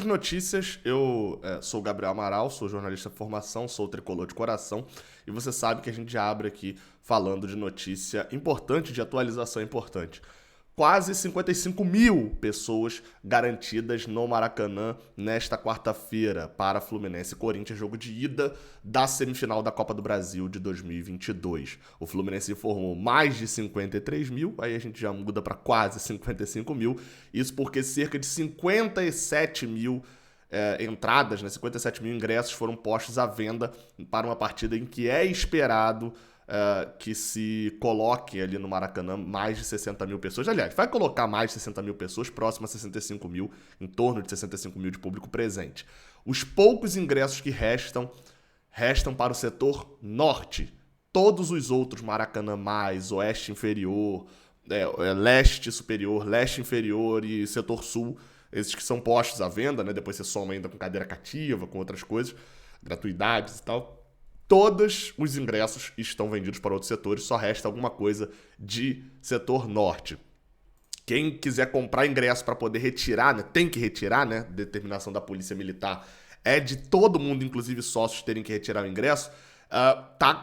de notícias, eu sou o Gabriel Amaral, sou jornalista de formação, sou tricolor de coração, e você sabe que a gente já abre aqui falando de notícia importante, de atualização importante. Quase 55 mil pessoas garantidas no Maracanã nesta quarta-feira para Fluminense e Corinthians, jogo de ida da semifinal da Copa do Brasil de 2022. O Fluminense informou mais de 53 mil, aí a gente já muda para quase 55 mil, isso porque cerca de 57 mil entradas, 57 mil ingressos foram postos à venda para uma partida em que é esperado que se coloque ali no Maracanã mais de 60 mil pessoas. Aliás, vai colocar mais de 60 mil pessoas, próximo a 65 mil, em torno de 65 mil de público presente. Os poucos ingressos que restam para o setor norte. Todos os outros, Maracanã mais, oeste inferior, leste superior, leste inferior e setor sul, esses que são postos à venda, né? Depois você soma ainda com cadeira cativa, com outras coisas, gratuidades e tal. Todos os ingressos estão vendidos para outros setores, só resta alguma coisa de setor norte. Quem quiser comprar ingresso para poder retirar, né, tem que retirar, né? Determinação da Polícia Militar é de todo mundo, inclusive sócios, terem que retirar o ingresso.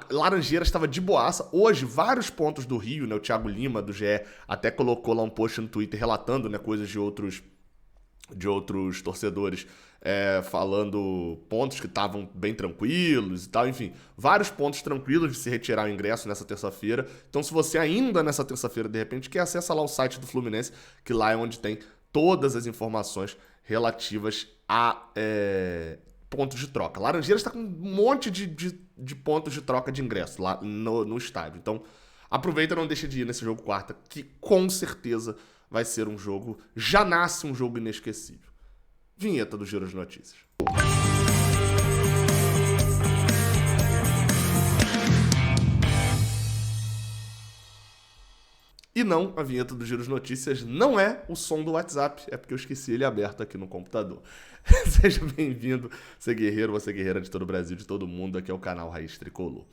Laranjeiras estava de boaça. Hoje, vários pontos do Rio, né? O Thiago Lima, do GE, até colocou lá um post no Twitter relatando, né, coisas de outros torcedores, falando pontos que estavam bem tranquilos e tal, enfim, vários pontos tranquilos de se retirar o ingresso nessa terça-feira. Então, se você ainda nessa terça-feira, de repente, quer acessa lá o site do Fluminense, que lá é onde tem todas as informações relativas a pontos de troca. Laranjeiras está com um monte de pontos de troca de ingresso lá no estádio. Então, aproveita e não deixa de ir nesse jogo quarta, que com certeza vai ser um jogo, já nasce um jogo inesquecível. Vinheta do Giro de Notícias. E não, a vinheta do Giro de Notícias não é o som do WhatsApp, é porque eu esqueci ele aberto aqui no computador. Seja bem-vindo, você guerreiro, você guerreira de todo o Brasil, de todo mundo, aqui é o canal Raiz Tricolor.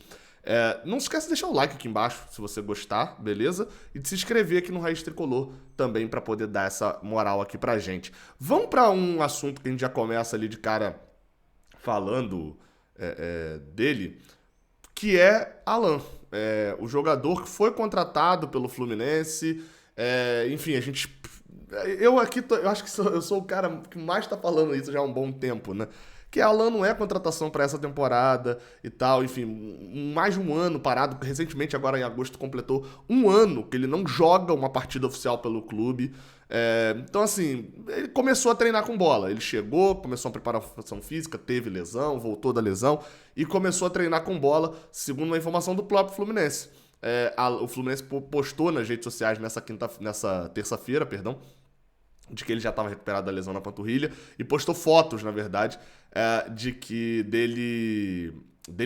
Não se esqueça de deixar o like aqui embaixo, se você gostar, beleza? E de se inscrever aqui no Raiz Tricolor também para poder dar essa moral aqui pra gente. Vamos para um assunto que a gente já começa ali de cara falando dele, que é Alan, o jogador que foi contratado pelo Fluminense. Enfim, a gente... Eu acho que eu sou o cara que mais tá falando isso já há um bom tempo, né? Que Alan não é contratação para essa temporada e tal, enfim, mais de um ano parado, recentemente agora em agosto completou um ano que ele não joga uma partida oficial pelo clube. Então assim, ele começou a treinar com bola, ele chegou, começou a preparação física, teve lesão, voltou da lesão e começou a treinar com bola, segundo uma informação do próprio Fluminense. O Fluminense postou nas redes sociais nessa terça-feira, de que ele já estava recuperado da lesão na panturrilha, e postou fotos, na verdade, dele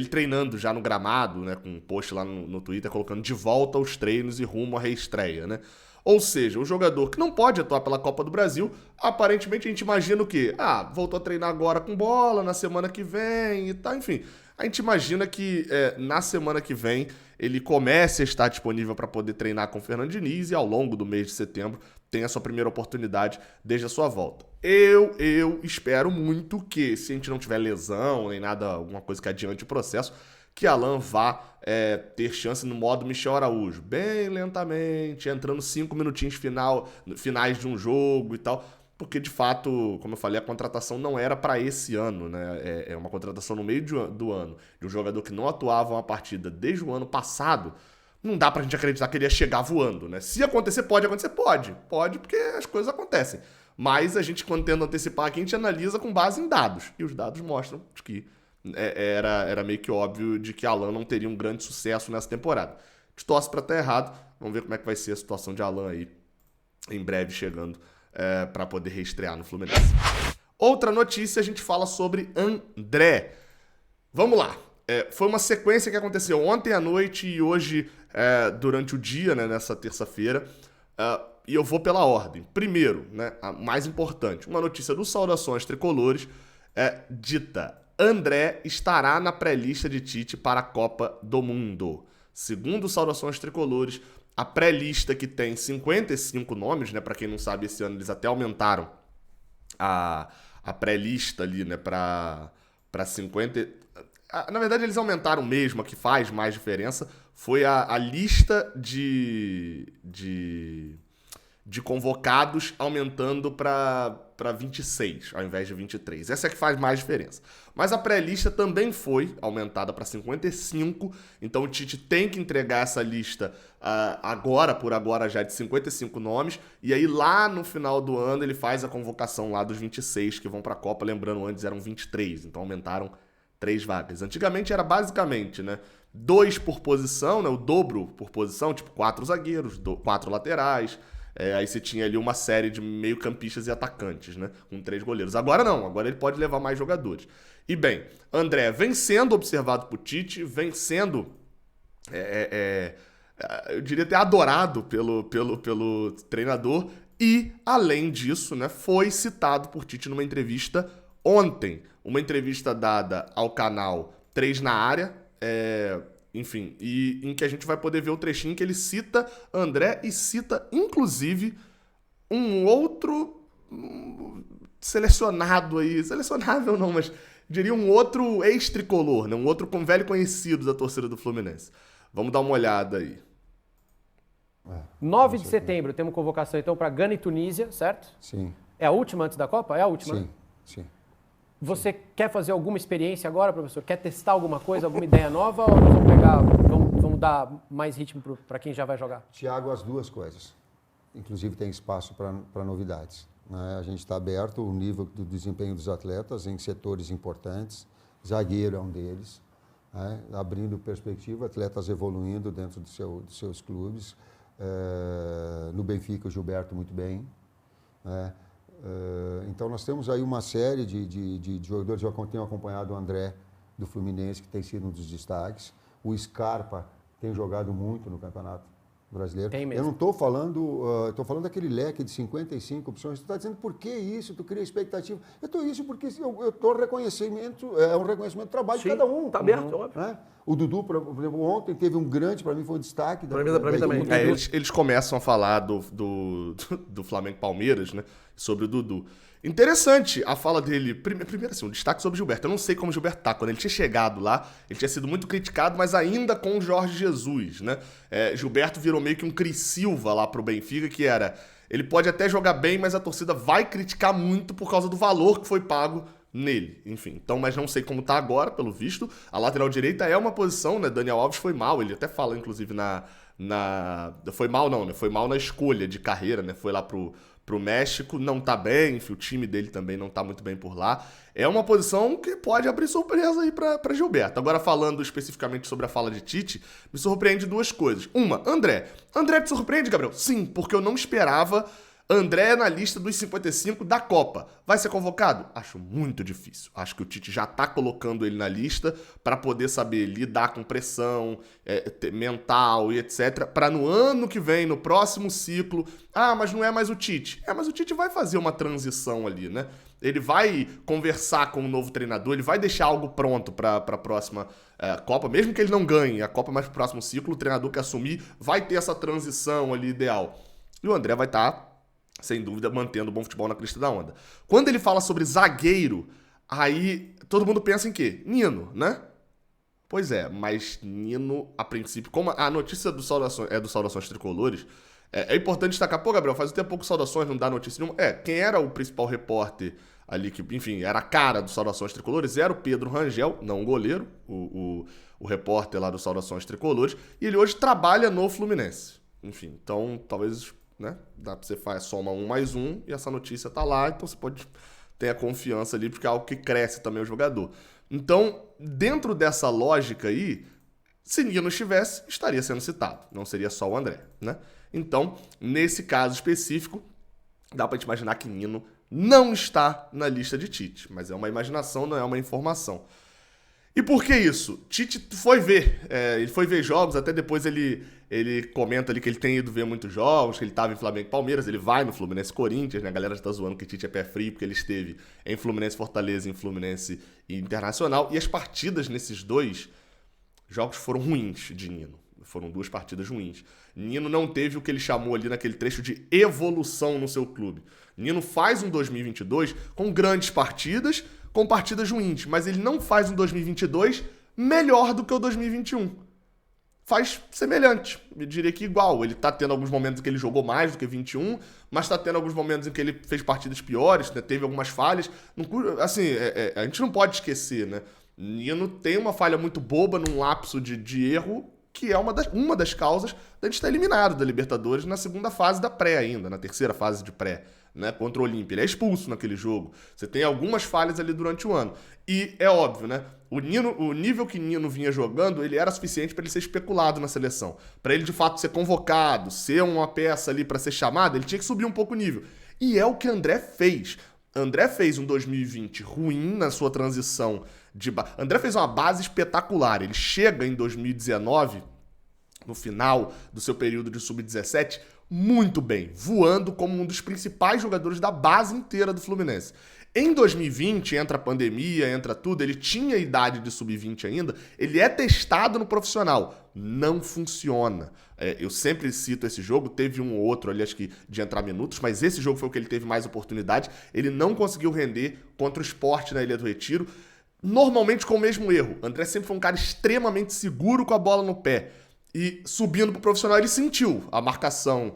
treinando já no gramado, né, com um post lá no Twitter, colocando de volta aos treinos e rumo à reestreia, né? Ou seja, o jogador que não pode atuar pela Copa do Brasil, aparentemente a gente imagina o quê? Voltou a treinar agora com bola, na semana que vem e tal, enfim. A gente imagina que na semana que vem ele comece a estar disponível para poder treinar com o Fernando Diniz e ao longo do mês de setembro tem a sua primeira oportunidade desde a sua volta. Eu espero muito que, se a gente não tiver lesão nem nada, alguma coisa que adiante o processo, que Alan vá ter chance no modo Michel Araújo, bem lentamente, entrando 5 minutinhos finais de um jogo e tal, porque de fato, como eu falei, a contratação não era para esse ano, né? É uma contratação no meio do ano, de um jogador que não atuava uma partida desde o ano passado. Não dá pra gente acreditar que ele ia chegar voando, né? Se acontecer, pode acontecer? Pode porque as coisas acontecem. Mas a gente, quando tenta antecipar aqui, a gente analisa com base em dados. E os dados mostram que era meio que óbvio de que Alan não teria um grande sucesso nessa temporada. A gente torce pra estar errado. Vamos ver como é que vai ser a situação de Alan aí, em breve chegando pra poder reestrear no Fluminense. Outra notícia, a gente fala sobre André. Vamos lá. Foi uma sequência que aconteceu ontem à noite e hoje durante o dia, né, nessa terça-feira. E eu vou pela ordem. Primeiro, né, a mais importante, uma notícia do Saudações Tricolores, dita: André estará na pré-lista de Tite para a Copa do Mundo. Segundo Saudações Tricolores, a pré-lista, que tem 55 nomes, né, para quem não sabe, esse ano eles até aumentaram a a pré-lista ali, né, pra 50... Na verdade, eles aumentaram mesmo, a que faz mais diferença foi a lista de convocados aumentando para 26, ao invés de 23. Essa é que faz mais diferença. Mas a pré-lista também foi aumentada para 55, então o Tite tem que entregar essa lista por agora já de 55 nomes, e aí lá no final do ano ele faz a convocação lá dos 26 que vão para a Copa, lembrando antes eram 23, então aumentaram 3 vagas. Antigamente era basicamente, né, 2 por posição, né, o dobro por posição, tipo 4 zagueiros, 4 laterais. Aí você tinha ali uma série de meio-campistas e atacantes, né? Com 3 goleiros. Agora não, agora ele pode levar mais jogadores. E bem, André vem sendo observado por Tite, vem sendo, eu diria até adorado pelo treinador. E, além disso, né, foi citado por Tite numa entrevista ontem. Uma entrevista dada ao canal 3 na área, enfim, e em que a gente vai poder ver o trechinho que ele cita André e cita, inclusive, um outro selecionável não, mas diria um outro ex-tricolor, né? Um outro velho conhecido da torcida do Fluminense. Vamos dar uma olhada aí. 9 de setembro, temos convocação então para Gana e Tunísia, certo? Sim. É a última antes da Copa? É a última? Sim, sim. Você quer fazer alguma experiência agora, professor? Quer testar alguma coisa, alguma ideia nova? Ou nós vamos dar mais ritmo para quem já vai jogar? Tiago, as duas coisas. Inclusive tem espaço para novidades, né? A gente está aberto o nível do desempenho dos atletas em setores importantes. Zagueiro é um deles, né? Abrindo perspectiva, atletas evoluindo dentro dos seus clubes. No Benfica, o Gilberto muito bem, né? Então nós temos aí uma série de jogadores. Eu tenho acompanhado o André do Fluminense, que tem sido um dos destaques. O Scarpa tem jogado muito no Campeonato Brasileiro. Tem mesmo. Eu não estou falando, estou falando daquele leque de 55 opções. Tu está dizendo por que isso? Tu cria expectativa. Eu estou isso porque eu estou reconhecimento, é um reconhecimento do trabalho de cada um. Está aberto, óbvio. Né? O Dudu, por exemplo, ontem teve um grande, para mim foi um destaque. Para mim também. Eles começam a falar do Flamengo-Palmeiras, né? Sobre o Dudu. Interessante a fala dele. Primeiro, assim, um destaque sobre o Gilberto. Eu não sei como o Gilberto tá. Quando ele tinha chegado lá, ele tinha sido muito criticado, mas ainda com o Jorge Jesus, né? Gilberto virou meio que um Cris Silva lá pro Benfica, que era... Ele pode até jogar bem, mas a torcida vai criticar muito por causa do valor que foi pago nele. Enfim, então, mas não sei como tá agora, pelo visto. A lateral direita é uma posição, né? Daniel Alves foi mal. Ele até fala, inclusive, Foi mal não, né? Foi mal na escolha de carreira, né? Foi lá pro México, não tá bem, enfim, o time dele também não tá muito bem por lá. É uma posição que pode abrir surpresa aí pra Gilberto. Agora, falando especificamente sobre a fala de Tite, me surpreende 2 coisas. Uma, André. André te surpreende, Gabriel? Sim, porque eu não esperava André na lista dos 55 da Copa. Vai ser convocado? Acho muito difícil. Acho que o Tite já tá colocando ele na lista para poder saber lidar com pressão mental e etc. Para no ano que vem, no próximo ciclo... mas não é mais o Tite. Mas o Tite vai fazer uma transição ali, né? Ele vai conversar com o novo treinador, ele vai deixar algo pronto para a próxima Copa, mesmo que ele não ganhe a Copa, mas pro próximo ciclo, o treinador que assumir vai ter essa transição ali ideal. E o André vai estar... sem dúvida, mantendo o bom futebol na crista da onda. Quando ele fala sobre zagueiro, aí todo mundo pensa em quê? Nino, né? Pois é, mas Nino, a princípio, como a notícia do Saudações Tricolores, é importante destacar, Gabriel, faz até pouco Saudações, não dá notícia nenhuma. Quem era o principal repórter ali, que, enfim, era a cara do Saudações Tricolores, era o Pedro Rangel, não o goleiro, o repórter lá do Saudações Tricolores, e ele hoje trabalha no Fluminense. Enfim, então, talvez... né? Dá pra você soma 1 mais 1 e essa notícia tá lá, então você pode ter a confiança ali, porque é algo que cresce também o jogador. Então, dentro dessa lógica aí, se Nino estivesse, estaria sendo citado, não seria só o André, né? Então, nesse caso específico, dá pra gente imaginar que Nino não está na lista de Tite, mas é uma imaginação, não é uma informação. E por que isso? Tite foi ver, ele foi ver jogos, até depois ele comenta ali que ele tem ido ver muitos jogos, que ele estava em Flamengo e Palmeiras, ele vai no Fluminense e Corinthians, né? A galera já tá zoando que Tite é pé frio, porque ele esteve em Fluminense Fortaleza, em Fluminense e Internacional, e as partidas nesses 2 jogos foram ruins de Nino. Foram 2 partidas ruins. Nino não teve o que ele chamou ali naquele trecho de evolução no seu clube. Nino faz um 2022 com grandes partidas, com partidas ruins, mas ele não faz um 2022 melhor do que o 2021. Faz semelhante, eu diria que igual. Ele tá tendo alguns momentos em que ele jogou mais do que 21, mas tá tendo alguns momentos em que ele fez partidas piores, né? Teve algumas falhas. Assim, a gente não pode esquecer, né? Nino tem uma falha muito boba num lapso de erro, que é uma das causas da gente estar eliminado da Libertadores na segunda fase da pré ainda, na terceira fase de pré, né, contra o Olímpia. Ele é expulso naquele jogo. Você tem algumas falhas ali durante o ano. E é óbvio, né? O nível que Nino vinha jogando, ele era suficiente para ele ser especulado na seleção. Para ele, de fato, ser convocado, ser uma peça ali para ser chamado, ele tinha que subir um pouco o nível. E é o que André fez. André fez um 2020 ruim na sua transição de base. André fez uma base espetacular. Ele chega em 2019, no final do seu período de sub-17, muito bem, voando como um dos principais jogadores da base inteira do Fluminense. Em 2020, entra a pandemia, entra tudo, ele tinha idade de sub-20 ainda, ele é testado no profissional. Não funciona. Eu sempre cito esse jogo, teve um ou outro ali, acho que de entrar minutos, mas esse jogo foi o que ele teve mais oportunidade. Ele não conseguiu render contra o Sport na Ilha do Retiro, normalmente com o mesmo erro. André sempre foi um cara extremamente seguro com a bola no pé. E subindo pro profissional, ele sentiu a marcação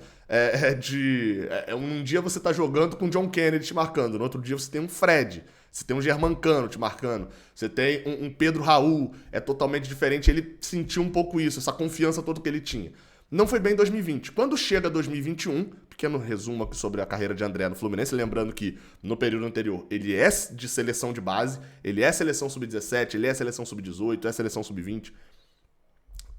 um dia você tá jogando com o John Kennedy te marcando, no outro dia você tem um Fred, você tem um Germancano te marcando, você tem um Pedro Raul, é totalmente diferente. Ele sentiu um pouco isso, essa confiança toda que ele tinha. Não foi bem em 2020. Quando chega 2021, pequeno resumo aqui sobre a carreira de André no Fluminense, lembrando que no período anterior ele é de seleção de base, ele é seleção sub-17, ele é seleção sub-18, é seleção sub-20.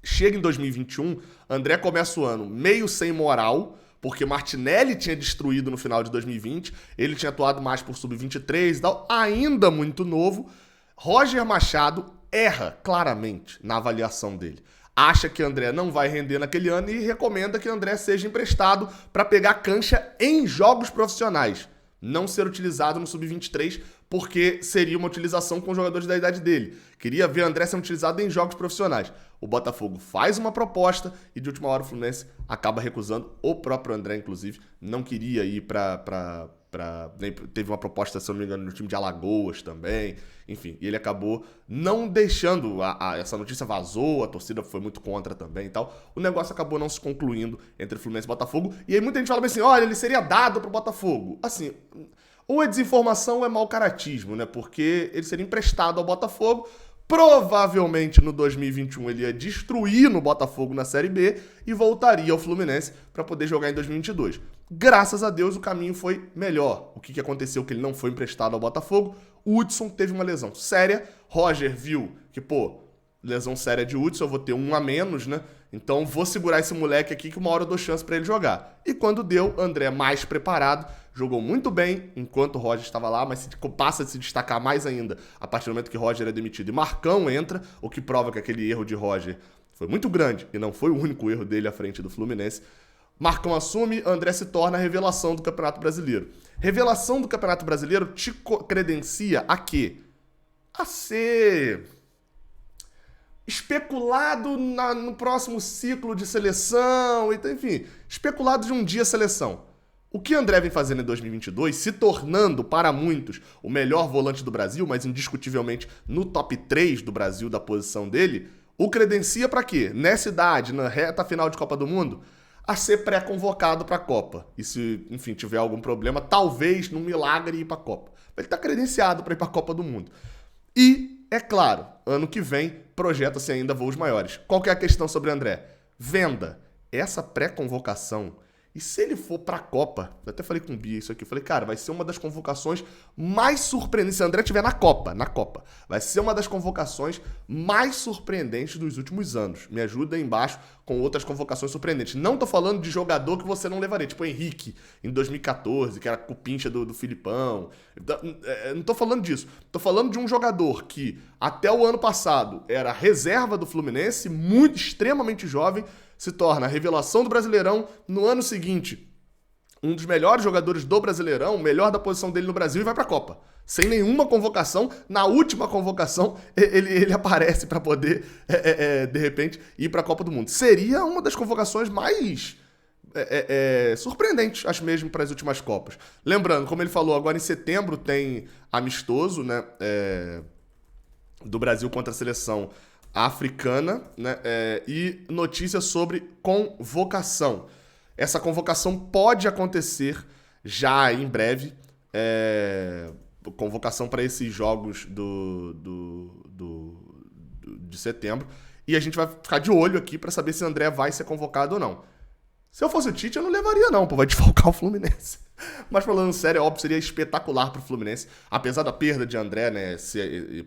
Chega em 2021, André começa o ano meio sem moral, porque Martinelli tinha destruído no final de 2020, ele tinha atuado mais por sub-23 e tal, ainda muito novo. Roger Machado erra claramente na avaliação dele. Acha que André não vai render naquele ano e recomenda que André seja emprestado para pegar cancha em jogos profissionais. Não ser utilizado no sub-23, porque seria uma utilização com jogadores da idade dele. Queria ver André sendo utilizado em jogos profissionais. O Botafogo faz uma proposta e de última hora o Fluminense acaba recusando. O próprio André, inclusive, não queria ir teve uma proposta, se eu não me engano, no time de Alagoas também. Enfim, e ele acabou não deixando, essa notícia vazou, a torcida foi muito contra também e tal. O negócio acabou não se concluindo entre Fluminense e Botafogo. E aí muita gente fala assim, olha, ele seria dado pro Botafogo. Assim, ou é desinformação ou é mau caratismo, né? Porque ele seria emprestado ao Botafogo. Provavelmente no 2021 ele ia destruir no Botafogo na Série B e voltaria ao Fluminense para poder jogar em 2022. Graças a Deus o caminho foi melhor. O que aconteceu? Que ele não foi emprestado ao Botafogo. O Hudson teve uma lesão séria. Roger viu que, lesão séria de Hudson, eu vou ter um a menos, né? Então vou segurar esse moleque aqui que uma hora eu dou chance para ele jogar. E quando deu, André mais preparado, jogou muito bem enquanto o Roger estava lá, mas passa a se destacar mais ainda a partir do momento que Roger é demitido. E Marcão entra, o que prova que aquele erro de Roger foi muito grande e não foi o único erro dele à frente do Fluminense. Marcão assume, André se torna a revelação do Campeonato Brasileiro. Revelação do Campeonato Brasileiro te credencia a quê? A ser especulado no próximo ciclo de seleção, enfim, especulado de um dia seleção. O que André vem fazendo em 2022, se tornando, para muitos, o melhor volante do Brasil, mas indiscutivelmente no top 3 do Brasil da posição dele, o credencia para quê? Nessa idade, na reta final de Copa do Mundo, a ser pré-convocado para a Copa. E se, enfim, tiver algum problema, talvez, num milagre, ir para a Copa. Ele está credenciado para ir para a Copa do Mundo. E, é claro, ano que vem, projeta-se ainda voos maiores. Qual que é a questão sobre André? Venda. Essa pré-convocação, e se ele for pra Copa, eu até falei com o Bia isso aqui, eu falei, cara, vai ser uma das convocações mais surpreendentes, se o André estiver na Copa, vai ser uma das convocações mais surpreendentes dos últimos anos. Me ajuda aí embaixo com outras convocações surpreendentes. Não tô falando de jogador que você não levaria, tipo o Henrique, em 2014, que era cupincha do Filipão. Não tô falando disso. Tô falando de um jogador que, até o ano passado, era reserva do Fluminense, extremamente jovem, se torna a revelação do Brasileirão. No ano seguinte, um dos melhores jogadores do Brasileirão, o melhor da posição dele no Brasil, e vai pra Copa. Sem nenhuma convocação, na última convocação, ele aparece para poder, de repente, ir para a Copa do Mundo. Seria uma das convocações mais surpreendentes, acho mesmo, para as últimas Copas. Lembrando, como ele falou, agora em setembro tem amistoso, né, do Brasil contra a seleção africana, né, e notícias sobre convocação. Essa convocação pode acontecer já em breve, convocação para esses jogos de setembro. E a gente vai ficar de olho aqui para saber se o André vai ser convocado ou não. Se eu fosse o Tite, eu não levaria não, pô, vai desfalcar o Fluminense. Mas falando sério, é óbvio, seria espetacular pro Fluminense, apesar da perda de André, né,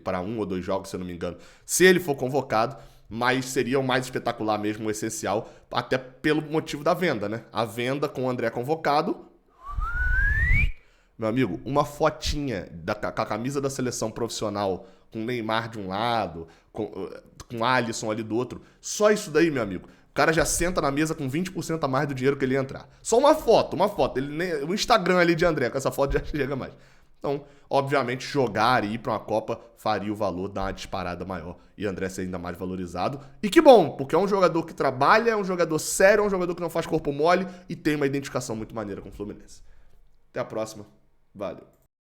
para 1 ou 2 jogos, se eu não me engano, se ele for convocado, mas seria o mais espetacular mesmo, o essencial, até pelo motivo da venda, né? A venda com o André convocado. Meu amigo, uma fotinha com a camisa da seleção profissional, com o Neymar de um lado, com o Alisson ali do outro, só isso daí, meu amigo. O cara já senta na mesa com 20% a mais do dinheiro que ele ia entrar. Só uma foto. O Instagram ali de André, com essa foto já chega mais. Então, obviamente, jogar e ir para uma Copa faria o valor dar uma disparada maior e André ser ainda mais valorizado. E que bom, porque é um jogador que trabalha, é um jogador sério, é um jogador que não faz corpo mole e tem uma identificação muito maneira com o Fluminense. Até a próxima. Valeu.